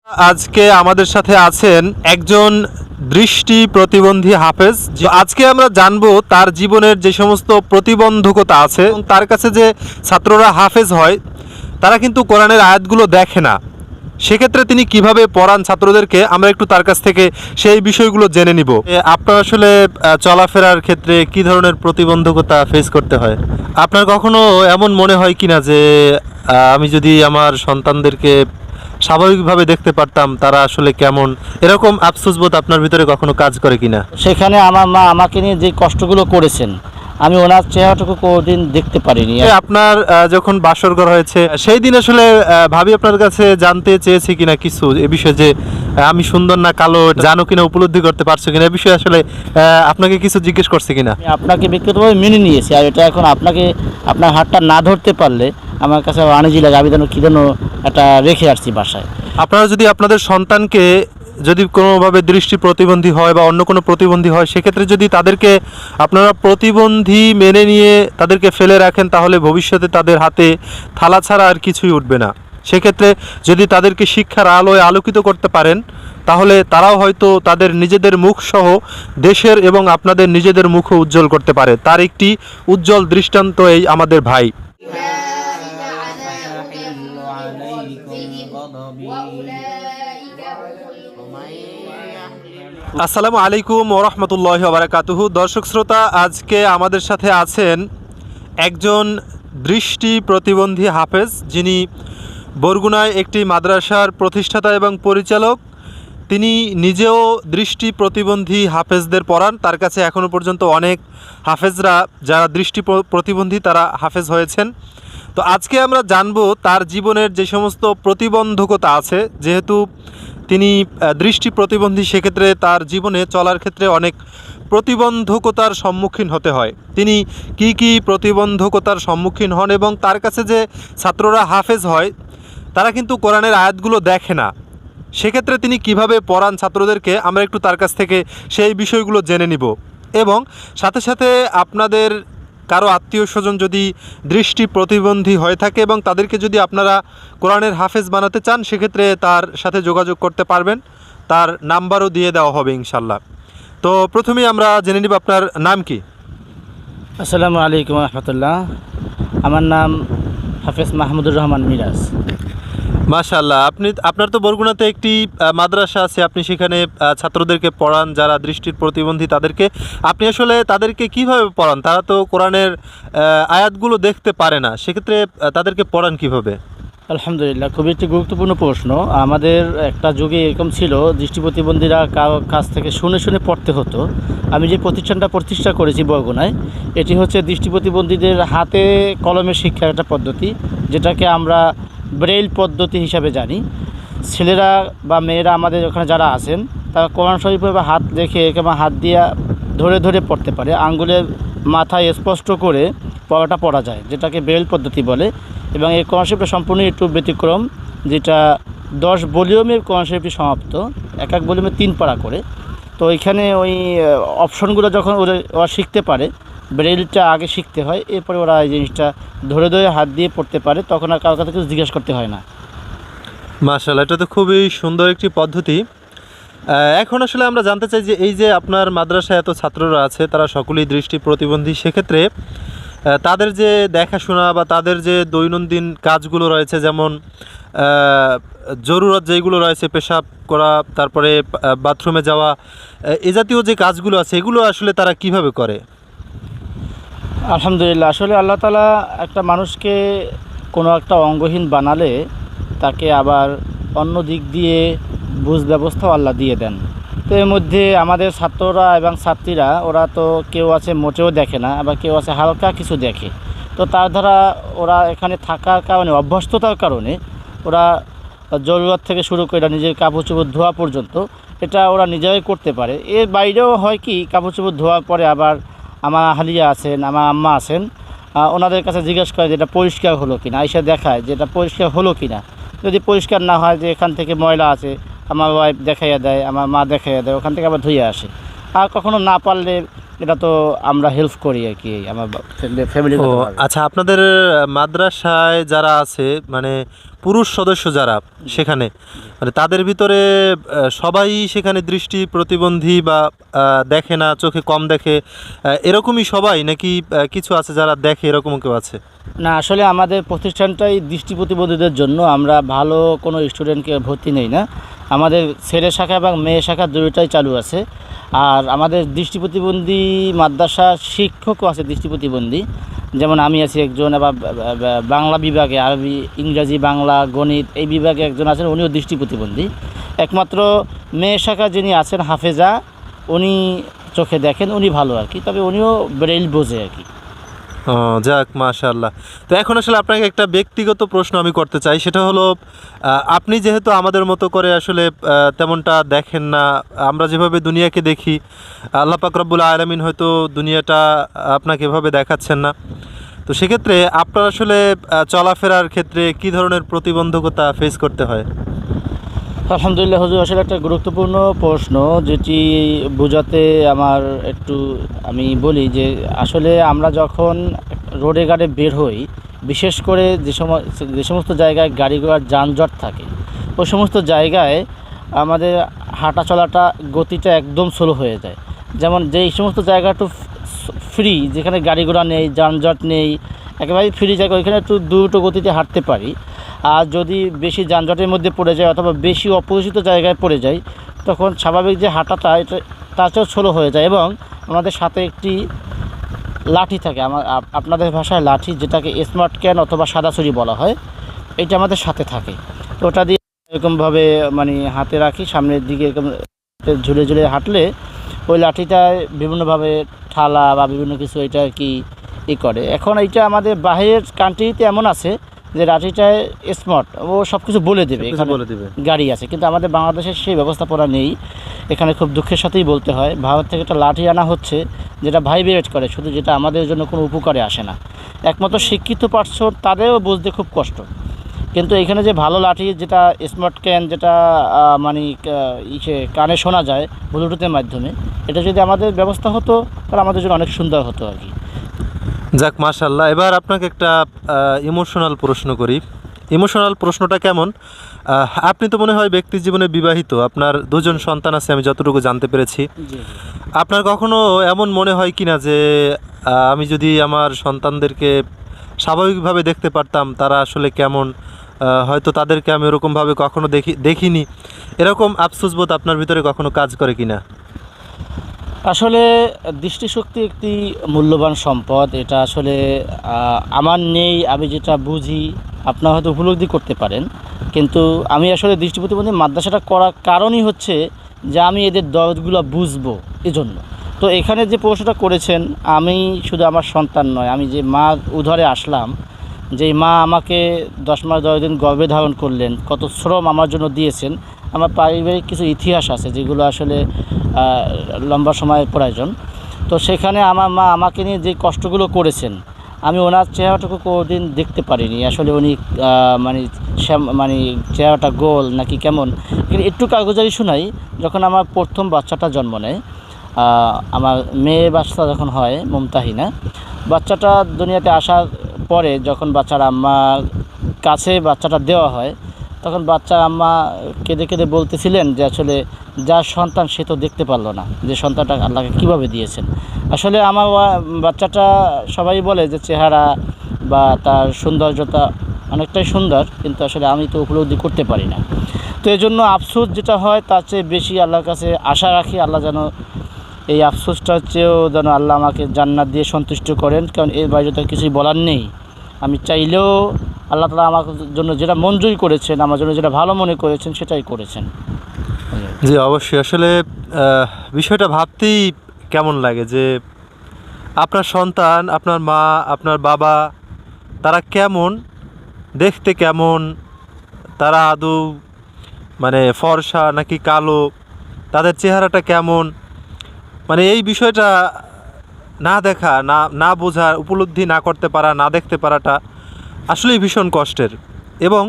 আজকে আমাদের সাথে আছেন একজন দৃষ্টি প্রতিবন্ধী হাফেজ। আজকে আমরা জানবো তার জীবনের যে সমস্ত প্রতিবন্ধকতা আছে এবং তার কাছে যে ছাত্ররা হাফেজ হয় তারা কিন্তু কোরআনের আয়াতগুলো দেখে না। সেক্ষেত্রে তিনি কিভাবে পড়ান ছাত্রদেরকে, আমরা একটু তার কাছ থেকে সেই বিষয়গুলো জেনে নিব। আপনার আসলে চলাফেরার ক্ষেত্রে কি ধরনের প্রতিবন্ধকতা ফেস করতে হয়? আপনার কখনো এমন মনে হয় কিনা যে আমি যদি আমার সন্তানদেরকে স্বাভাবিকভাবে দেখতে পারতাম তারা আসলে কেমন, এরকম আফসোস বোধ আপনার ভিতরে কখনো কাজ করে কিনা? সেখানে আমার মা আমাকে নিয়ে যে কষ্টগুলো করেছেন আমি ওনার চেহারাটুকু কোনোদিন দেখতে পারিনি। আপনার যখন বাসরঘর হয়েছে সেই দিন আসলে ভাবি আপনার কাছে জানতে চেয়েছি কিনা কিছু এ বিষয়ে, যে আমি সুন্দর না কালো জানো কিনা, উপলব্ধি করতে পারছো কিনা, এ বিষয়ে আসলে আপনাকে কিছু জিজ্ঞেস করছে কিনা? আমি আপনাকে ব্যক্তিগতভাবে মেনে নিয়েছি, আর এটা এখন আপনাকে আপনার হাতটা না ধরতে পারলে আমার কাছে আনিজি লাগে। আমি যেন কী যেন একটা রেখে আসছি বাসায়। আপনারা যদি আপনাদের সন্তানকে যদি কোনোভাবে দৃষ্টি প্রতিবন্ধী হয় বা অন্য কোনো প্রতিবন্ধী হয়, সেক্ষেত্রে যদি তাদেরকে আপনারা প্রতিবন্ধী মেনে নিয়ে তাদেরকে ফেলে রাখেন তাহলে ভবিষ্যতে তাদের হাতে থালা ছাড়া আর কিছুই উঠবে না। সেক্ষেত্রে যদি তাদেরকে শিক্ষার আলোয় আলোকিত করতে পারেন তাহলে তারাও হয়তো তাদের নিজেদের মুখ সহ দেশের এবং আপনাদের নিজেদের মুখও উজ্জ্বল করতে পারে। তার একটি উজ্জ্বল দৃষ্টান্ত এই আমাদের ভাই। আসসালামু আলাইকুম ওরহমতুল্লাহি ওয়া বারাকাতুহু। দর্শক শ্রোতা, আজকে আমাদের সাথে আছেন একজন দৃষ্টি প্রতিবন্ধী হাফেজ, যিনি বরগুনায় একটি মাদ্রাসার প্রতিষ্ঠাতা এবং পরিচালক। তিনি নিজেও দৃষ্টি প্রতিবন্ধী হাফেজদের পড়ান। তার কাছে এখনও পর্যন্ত অনেক হাফেজরা যারা দৃষ্টি প্রতিবন্ধী তারা হাফেজ হয়েছেন। তো আজকে আমরা জানবো তার জীবনের যে সমস্ত প্রতিবন্ধকতা আছে। যেহেতু তিনি দৃষ্টি প্রতিবন্ধী, সেক্ষেত্রে তার জীবনে চলার ক্ষেত্রে অনেক প্রতিবন্ধকতার সম্মুখীন হতে হয়। তিনি কি কি প্রতিবন্ধকতার সম্মুখীন হন এবং তার কাছে যে ছাত্ররা হাফেজ হয় তারা কিন্তু কোরআনের আয়াতগুলো দেখে না। সেক্ষেত্রে তিনি কিভাবে পড়ান ছাত্রদেরকে, আমরা একটু তার কাছ থেকে সেই বিষয়গুলো জেনে নিব। এবং সাথে সাথে আপনাদের কারো আত্মীয় স্বজন যদি দৃষ্টি প্রতিবন্ধী হয়ে থাকে এবং তাদেরকে যদি আপনারা কোরআনের হাফেজ বানাতে চান, সেক্ষেত্রে তার সাথে যোগাযোগ করতে পারবেন। তার নাম্বারও দিয়ে দেওয়া হবে ইনশাল্লাহ। তো প্রথমেই আমরা জেনে নিব আপনার নাম কি? আসসালামু আলাইকুম রহমতুল্লাহ। আমার নাম হাফেজ মাহমুদুর রহমান মিরাজ। মাশাআল্লাহ, আপনার তো বরগুনাতে একটি মাদ্রাসা আছে, আপনি সেখানে ছাত্রদেরকে পড়ান যারা দৃষ্টির প্রতিবন্ধী। আপনি আসলে তাদেরকে কিভাবে পড়ান? তারা তো কোরআনের আয়াতগুলো দেখতে পারে না, সেক্ষেত্রে তাদেরকে পড়ান কিভাবে? আলহামদুলিল্লাহ, খুবই একটি গুরুত্বপূর্ণ প্রশ্ন। আমাদের একটা যুগে এরকম ছিল, দৃষ্টি প্রতিবন্ধীরা কাছ থেকে শুনে শুনে পড়তে হতো। আমি যে প্রতিষ্ঠানটা প্রতিষ্ঠা করেছি বরগুনায়, এটি হচ্ছে দৃষ্টি প্রতিবন্ধীদের হাতে কলমের শিক্ষার একটা পদ্ধতি, যেটাকে আমরা ব্রেইল পদ্ধতি হিসাবে জানি। ছেলেরা বা মেয়েরা আমাদের ওখানে যারা আছেন তারা কোরআন শরীফে বা হাত রেখে কিংবা হাত দিয়ে ধরে ধরে পড়তে পারে, আঙ্গুলের মাথায় স্পষ্ট করে পড়াটা পড়া যায়, যেটাকে ব্রেইল পদ্ধতি বলে। এবং এই কোরআন শরীফটা সম্পূর্ণ একটু ব্যতিক্রম, যেটা 10 ভলিউমের কোরআন শরীফটি সমাপ্ত, এক এক ভলিউমে 3 পারা করে। তো এখানে ওই অপশনগুলো যখন ওরা শিখতে পারে, ব্রেইলটা আগে শিখতে হয়, এরপরে ওরা এই জিনিসটা ধরে ধরে হাত দিয়ে পড়তে পারে, তখন আর কারোর কাছে কিছু জিজ্ঞেস করতে হয় না। মাশাআল্লাহ, এটা তো খুবই সুন্দর একটি পদ্ধতি। এখন আসলে আমরা জানতে চাই যে এই যে আপনার মাদ্রাসায় এত ছাত্ররা আছে তারা সকলেই দৃষ্টি প্রতিবন্ধী, সেক্ষেত্রে তাদের যে দেখাশোনা বা তাদের যে দৈনন্দিন কাজগুলো রয়েছে, যেমন জরুরত যেগুলো রয়েছে, পেশাব করা, তারপরে বাথরুমে যাওয়া, এ জাতীয় যে কাজগুলো আছে এগুলো আসলে তারা কিভাবে করে? আলহামদুলিল্লাহ, আসলে আল্লাহ তাআলা একটা মানুষকে কোনো একটা অঙ্গহীন বানালে তাকে আবার অন্য দিক দিয়ে বুঝ ব্যবস্থাও আল্লাহ দিয়ে দেন। তো এর মধ্যে আমাদের ছাত্ররা এবং ছাত্রীরা, ওরা তো কেউ আছে মোটেও দেখে না, আবার কেউ আছে হালকা কিছু দেখে। তো তার দ্বারা ওরা এখানে থাকার কারণে, অভ্যস্ততার কারণে, ওরা জরুরত থেকে শুরু করে নিজের কাপড় চোপড় ধোয়া পর্যন্ত এটা ওরা নিজেরাই করতে পারে। এর বাইরেও হয় কি, কাপড় চোপড় ধোয়ার পরে আবার আমার হালিয়া আছেন, আমার আম্মা আছেন, ওনাদের কাছে জিজ্ঞেস করে যে এটা পরিষ্কার হলো কিনা, এসে দেখায় যে এটা পরিষ্কার হলো কিনা। যদি পরিষ্কার না হয়, যে এখান থেকে ময়লা আছে, আমার ওয়াইফ দেখাইয়া দেয়, আমার মা দেখাইয়া দেয়, ওখান থেকে আবার ধুয়ে আসে। আর কখনো না পারলে এটা তো আমরা হেল্প করি আর কি আমার ফ্যামিলি। ও আচ্ছা, আপনাদের মাদ্রাসায় যারা আছে মানে পুরুষ সদস্য যারা সেখানে মানে তাদের ভিতরে সবাই সেখানে দৃষ্টি প্রতিবন্ধী বা দেখে না, চোখে কম দেখে, এরকমই সবাই নাকি কিছু আছে যারা দেখে, এরকম কেউ আছে? না, আসলে আমাদের প্রতিষ্ঠানটাই দৃষ্টি প্রতিবন্ধীদের জন্য, আমরা ভালো কোনো স্টুডেন্টকে ভর্তি নেই না। আমাদের ছেলে শাখা এবং মেয়ে শাখা দুটোটাই চালু আছে। আর আমাদের দৃষ্টি প্রতিবন্ধী মাদ্রাসা শিক্ষকও আছে দৃষ্টি প্রতিবন্ধী, যেমন আমি আছি একজন, আবার বাংলা বিভাগে আরবি ইংরাজি বাংলা গণিত এই বিভাগে একজন আছেন, উনিও দৃষ্টি প্রতিবন্ধী। একমাত্র মেয়ে শাখা যিনি আছেন হাফেজা, উনি চোখে দেখেন, উনি ভালো আর কি, তবে উনিও ব্রেইল বোঝে আর কি। ও যাক, মাশাআল্লাহ। তো এখন আসলে আপনাকে একটা ব্যক্তিগত প্রশ্ন আমি করতে চাই, সেটা হলো আপনি যেহেতু আমাদের মতো করে আসলে তেমনটা দেখেন না, আমরা যেভাবে দুনিয়াকে দেখি, আল্লাহ পাক রব্বুল আলামিন হয়তো দুনিয়াটা আপনাকে এভাবে দেখাচ্ছেন না। তো সেক্ষেত্রে আপনার আসলে চলাফেরার ক্ষেত্রে কী ধরনের প্রতিবন্ধকতা ফেস করতে হয়? আলহামদুলিল্লাহ হুজুর, আসলে একটা গুরুত্বপূর্ণ প্রশ্ন, যেটি বোঝাতে আমার একটু আমি বলি যে আসলে আমরা যখন রোডে ঘাটে বের হই, বিশেষ করে যে সমস্ত জায়গায় গাড়ি ঘোড়ার যানজট থাকে, ওই সমস্ত জায়গায় আমাদের হাঁটা চলাটা গতিটা একদম স্লো হয়ে যায়। যেমন যেই সমস্ত জায়গা একটু ফ্রি, যেখানে গাড়ি ঘোড়া নেই, যানজট নেই, একেবারে ফ্রি জায়গা, ওইখানে একটু দ্রুত গতিতে হাঁটতে পারি। আর যদি বেশি যানজটের মধ্যে পড়ে যায় অথবা বেশি অপরিচিত জায়গায় পড়ে যায়, তখন স্বাভাবিক যে হাঁটাটা এটা তার চেয়েও স্লো হয়ে যায়। এবং আমাদের সাথে একটি লাঠি থাকে, আপনাদের ভাষায় লাঠি, যেটাকে স্মার্ট ক্যান অথবা সাদা ছুরি বলা হয়, এটা আমাদের সাথে থাকে। তো ওটা দিয়ে এরকমভাবে মানে হাতে রাখি, সামনের দিকে এরকম ঝুলে ঝুলে হাঁটলে ওই লাঠিটায় বিভিন্নভাবে ঠালা বা বিভিন্ন কিছু এটা আর কি করে। এখন এইটা আমাদের বাইরের কান্ট্রিতে এমন আছে যে লাঠিটায় স্মার্ট, ও সব কিছু বলে দেবে, এখানে বলে দিবে, গাড়ি আছে, কিন্তু আমাদের বাংলাদেশের সেই ব্যবস্থাপনা নেই। এখানে খুব দুঃখের সাথেই বলতে হয়, ভারত থেকে একটা লাঠি আনা হচ্ছে যেটা ভাইব্রেট করে শুধু, যেটা আমাদের জন্য কোনো উপকারে আসে না। একমাত্র শিক্ষিত পার্সন তাদেরও বুঝতে খুব কষ্ট। কিন্তু এখানে যে ভালো লাঠি, যেটা স্মার্ট ক্যান, যেটা মানে কানে শোনা যায় ব্লুটুথের মাধ্যমে, এটা যদি আমাদের ব্যবস্থা হতো তাহলে আমাদের জন্য অনেক সুন্দর হতো আর কি। যাক মাশাআল্লাহ। এবার আপনাকে একটা ইমোশনাল প্রশ্ন করি। ইমোশনাল প্রশ্নটা কেমন? আপনি তো মনে হয় ব্যক্তি জীবনে বিবাহিত, আপনার দুজন সন্তান আছে আমি যতটুকু জানতে পেরেছি। আপনার কখনো এমন মনে হয় কি না যে আমি যদি আমার সন্তানদেরকে স্বাভাবিকভাবে দেখতে পারতাম, তারা আসলে কেমন, হয়তো তাদেরকে আমি ওরকমভাবে কখনো দেখিনি, এরকম আফসোসবোধ আপনার ভিতরে কখনো কাজ করে কি না? আসলে দৃষ্টিশক্তি একটি মূল্যবান সম্পদ, এটা আসলে আমার নেই, আমি যেটা বুঝি আপনারা হয়তো উপলব্ধি করতে পারেন, কিন্তু আমি আসলে দৃষ্টি প্রতিবন্ধী মাদ্রাসাটা করার কারণই হচ্ছে যে আমি এদের দরদগুলো বুঝবো, এজন্য। তো এখানে যে প্রশ্নটা করেছেন, আমি শুধু আমার সন্তান নয়, আমি যে মা উদরে আসলাম, যেই মা আমাকে 10 মাস 10 দিন গর্ভে ধারণ করলেন, কত শ্রম আমার জন্য দিয়েছেন, আমার পারিবারিক কিছু ইতিহাস আছে যেগুলো আসলে লম্বা সময়ের প্রয়োজন। তো সেখানে আমার মা আমাকে নিয়ে যে কষ্টগুলো করেছেন, আমি ওনার চেহারাটুকু কোনোদিন দেখতে পারিনি। আসলে উনি মানে চেহারাটা গোল নাকি কেমন, একটু কাগজারি শোনাই। যখন আমার প্রথম বাচ্চাটা জন্ম নেয়, আমার মেয়ে বাচ্চা যখন হয় মুমতাহিনা, বাচ্চাটা দুনিয়াতে আসার পরে যখন বাচ্চার আম্মার কাছে বাচ্চাটা দেওয়া হয়, তখন বাচ্চার আম্মা কেঁদে কেঁদে বলতেছিলেন যে আসলে যার সন্তান সে তো দেখতে পারলো না যে সন্তানটা আল্লাহকে কীভাবে দিয়েছেন। আসলে আমার বাচ্চাটা সবাই বলে যে চেহারা বা তার সৌন্দর্যতা অনেকটাই সুন্দর, কিন্তু আসলে আমি তো উপলব্ধি করতে পারি না। তো এই জন্য আফসোস যেটা হয় তার চেয়ে বেশি আল্লাহর কাছে আশা রাখি, আল্লাহ যেন এই আফসোসটার চেয়েও যেন আল্লাহ আমাকে জান্নাত দিয়ে সন্তুষ্ট করেন, কারণ এর বাইরে তো কিছুই বলার নেই। আমি চাইলেও আল্লাহ তাআলা আমার জন্য যেটা মঞ্জুর করেছেন, আমার জন্য যেটা ভালো মনে করেছেন সেটাই করেছেন। জি অবশ্যই। আসলে বিষয়টা ভাবতেই কেমন লাগে যে আপনার সন্তান, আপনার মা, আপনার বাবা, তারা কেমন দেখতে, কেমন তারা আদৌ মানে ফর্সা নাকি কালো, তাদের চেহারাটা কেমন, মানে এই বিষয়টা না দেখা, না বোঝা, উপলব্ধি না করতে পারা, না দেখতে পারাটা আসলেই ভীষণ কষ্টের। এবং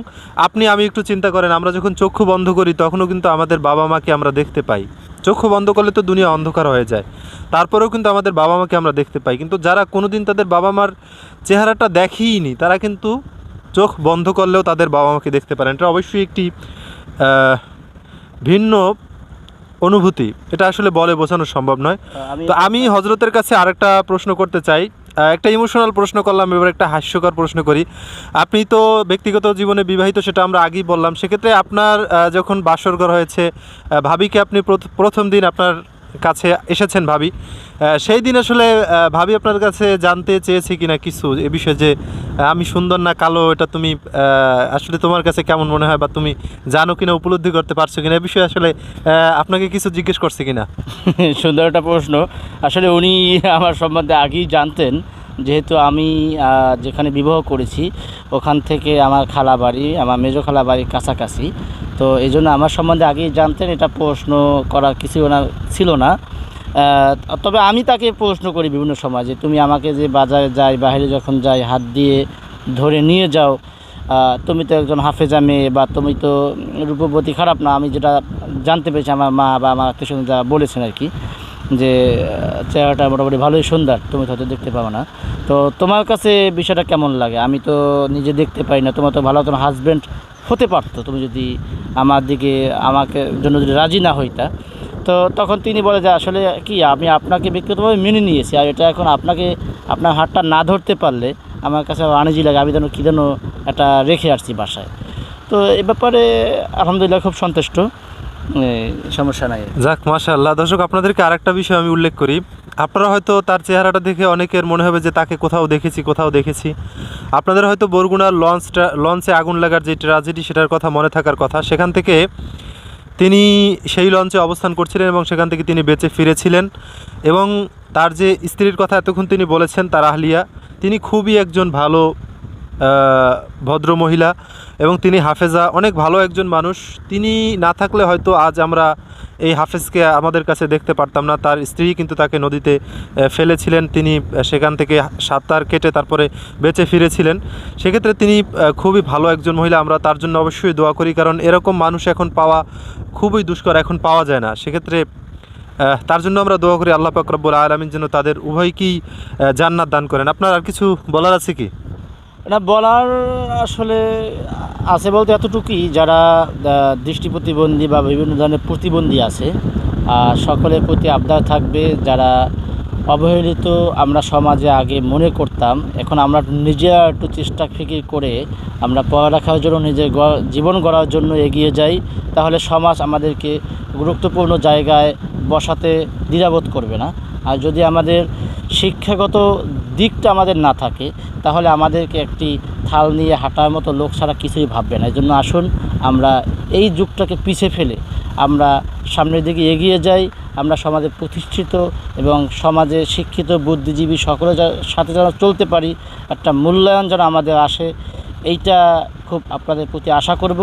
আমি একটু চিন্তা করেন, আমরা যখন চক্ষু বন্ধ করি তখনও কিন্তু আমাদের বাবা মাকে আমরা দেখতে পাই। চক্ষু বন্ধ করলে তো দুনিয়া অন্ধকার হয়ে যায়, তারপরেও কিন্তু আমাদের বাবা মাকে আমরা দেখতে পাই। কিন্তু যারা কোনোদিন তাদের বাবা মার চেহারাটা দেখেইনি, তারা কিন্তু চোখ বন্ধ করলেও তাদের বাবা মাকে দেখতে পারেন। এটা অবশ্যই একটি ভিন্ন অনুভূতি, এটা আসলে বলে বোঝানো সম্ভব নয়। তো আমি হজরতের কাছে আরেকটা প্রশ্ন করতে চাই, একটা ইমোশনাল প্রশ্ন করলাম, এবার একটা হাস্যকর প্রশ্ন করি। আপনি তো ব্যক্তিগত জীবনে বিবাহিত, সেটা আমরা আগেই বললাম। সেক্ষেত্রে আপনার যখন বাসরঘর হয়েছে, ভাবিকে আপনি প্রথম দিন আপনার কাছে এসেছেন ভাবি, সেই দিন আসলে ভাবি আপনার কাছে জানতে চেয়েছে কিনা কিছু এ বিষয়ে, যে আমি সুন্দর না কালো, এটা তুমি আসলে তোমার কাছে কেমন মনে হয়, বা তুমি জানো কিনা, উপলব্ধি করতে পারছো কিনা, এ বিষয়ে আসলে আপনাকে কিছু জিজ্ঞেস করছে কিনা? সুন্দর একটা প্রশ্ন। আসলে উনি আমার সম্বন্ধে আগেই জানতেন, যেহেতু আমি যেখানে বিবাহ করেছি ওখান থেকে আমার খালা বাড়ি, আমার মেজো খালা বাড়ির কাছাকাছি। তো এই জন্য আমার সম্বন্ধে আগেই জানতেন, এটা প্রশ্ন করার কিছু ছিল না। তবে আমি তাকে প্রশ্ন করি বিভিন্ন সময়, যে তুমি আমাকে যে বাজারে যাই, বাইরে যখন যাই, হাত দিয়ে ধরে নিয়ে যাও, তুমি তো একজন হাফেজা মেয়ে, বা তুমি তো রূপবতী, খারাপ না। আমি যেটা জানতে পেরেছি, আমার মা বা আমার আত্মীয়স্বজন যা বলেছেন আর কি, যে চেহারাটা মোটামুটি ভালোই সুন্দর, তুমি তো হয়তো দেখতে পাও না। তো তোমার কাছে বিষয়টা কেমন লাগে? আমি তো নিজে দেখতে পাই না, তোমার তো ভালো তোমার হাজব্যান্ড হতে পারতো, তুমি যদি আমাকে জন্য যদি রাজি না হইতা। তো তখন তিনি বলে যে আসলে কি, আমি আপনাকে ব্যক্তিগতভাবে মেনে নিয়েছি, আর এটা এখন আপনার হাতটা না ধরতে পারলে আমার কাছে আনিজি লাগে, আমি যেন কী যেন একটা রেখে আসছি বাসায়। তো এ ব্যাপারে আলহামদুলিল্লাহ খুব সন্তুষ্ট, সমস্যা নাই। যাক, মাশাআল্লাহ। দর্শক, আপনাদেরকে আরেকটা বিষয় আমি উল্লেখ করি। আপনারা হয়তো তার চেহারাটা দেখে অনেকের মনে হবে যে তাকে কোথাও দেখেছি। আপনাদের হয়তো বরগুনার লঞ্চে আগুন লাগার যে ট্র্যাজেডি, সেটার কথা মনে থাকার কথা। সেখান থেকে তিনি সেই লঞ্চে অবস্থান করছিলেন এবং সেখান থেকে তিনি বেঁচে ফিরেছিলেন। এবং তার যে স্ত্রীর কথা এতক্ষণ তিনি বলেছেন, তার আহলিয়া, তিনি খুবই একজন ভালো ভদ্র মহিলা, এবং তিনি হাফেজা, অনেক ভালো একজন মানুষ। তিনি না থাকলে হয়তো আজ আমরা এই হাফেজকে আমাদের কাছে দেখতে পারতাম না। তার স্ত্রী কিন্তু তাকে নদীতে ফেলেছিলেন, তিনি সেখান থেকে সাঁতার কেটে তারপরে বেঁচে ফিরেছিলেন। সেক্ষেত্রে তিনি খুবই ভালো একজন মহিলা। আমরা তার জন্য অবশ্যই দোয়া করি, কারণ এরকম মানুষ এখন পাওয়া খুবই দুষ্কর, এখন পাওয়া যায় না। সেক্ষেত্রে তার জন্য আমরা দোয়া করি, আল্লাহ পাক রব্বুল আলামিন যেন তাদের উভয়কেই জান্নাত দান করেন। আপনার আর কিছু বলার আছে কি? এটা বলার আসলে আছে বলতে এতটুকুই, যারা দৃষ্টি প্রতিবন্ধী বা বিভিন্ন ধরনের প্রতিবন্ধী আছে, সকলের প্রতি আবদার থাকবে, যারা অবহেলিত আমরা সমাজে আগে মনে করতাম, এখন আমরা নিজেরা একটু চেষ্টা ফিকির করে আমরা পড়ালেখার জন্য, নিজের জীবন গড়ার জন্য এগিয়ে যাই, তাহলে সমাজ আমাদেরকে গুরুত্বপূর্ণ জায়গায় বসাতে দ্বিধাবোধ করবে না। আর যদি আমাদের শিক্ষাগত দিকটা আমাদের না থাকে, তাহলে আমাদেরকে একটি থাল নিয়ে হাঁটার মতো লোক ছাড়া কিছুই ভাববে না। এই জন্য আসুন আমরা এই যুগটাকে পিছিয়ে ফেলে আমরা সামনের দিকে এগিয়ে যাই, আমরা সমাজে প্রতিষ্ঠিত এবং সমাজে শিক্ষিত বুদ্ধিজীবী সকলের সাথে যেন চলতে পারি, একটা মূল্যায়ন যেন আমাদের আসে, এইটা খুব আপনাদের প্রতি আশা করব।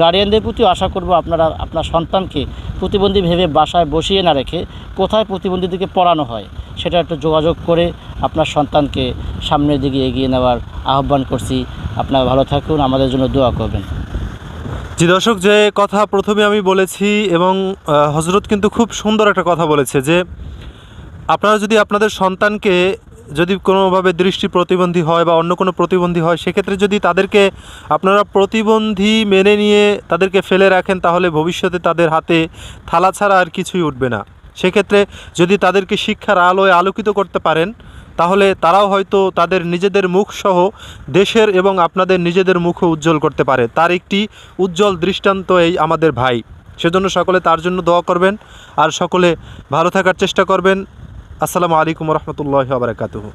গার্ডিয়ানদের প্রতিও আশা করব, আপনারা আপনার সন্তানকে প্রতিবন্ধী ভেবে বাসায় বসিয়ে না রেখে কোথায় প্রতিবন্ধীদেরকে পড়ানো হয় সেটা একটু যোগাযোগ করে আপনার সন্তানকে সামনের দিকে এগিয়ে নেওয়ার আহ্বান করছি। আপনারা ভালো থাকুন, আমাদের জন্য দোয়া করবেন। জি দর্শক, যে কথা প্রথমে আমি বলেছি, এবং হজরত কিন্তু খুব সুন্দর একটা কথা বলেছে, যে আপনারা যদি আপনাদের সন্তানকে যদি কোনোভাবে দৃষ্টি প্রতিবন্ধী হয় বা অন্য কোনো প্রতিবন্ধী হয়, সেক্ষেত্রে যদি তাদেরকে আপনারা প্রতিবন্ধী মেনে নিয়ে তাদেরকে ফেলে রাখেন, তাহলে ভবিষ্যতে তাদের হাতে থালা ছাড়া আর কিছুই উঠবে না। সেক্ষেত্রে যদি তাদেরকে শিক্ষার আলোয় আলোকিত করতে পারেন, তাহলে তারাও হয়তো তাদের নিজেদের মুখসহ দেশের এবং আপনাদের নিজেদের মুখও উজ্জ্বল করতে পারে। তার একটি উজ্জ্বল দৃষ্টান্ত এই আমাদের ভাই। সেজন্য সকলে তার জন্য দোয়া করবেন, আর সকলে ভালো থাকার চেষ্টা করবেন। আসসালামু আলাইকুম ওয়া রাহমাতুল্লাহি ওয়া বারাকাতুহু।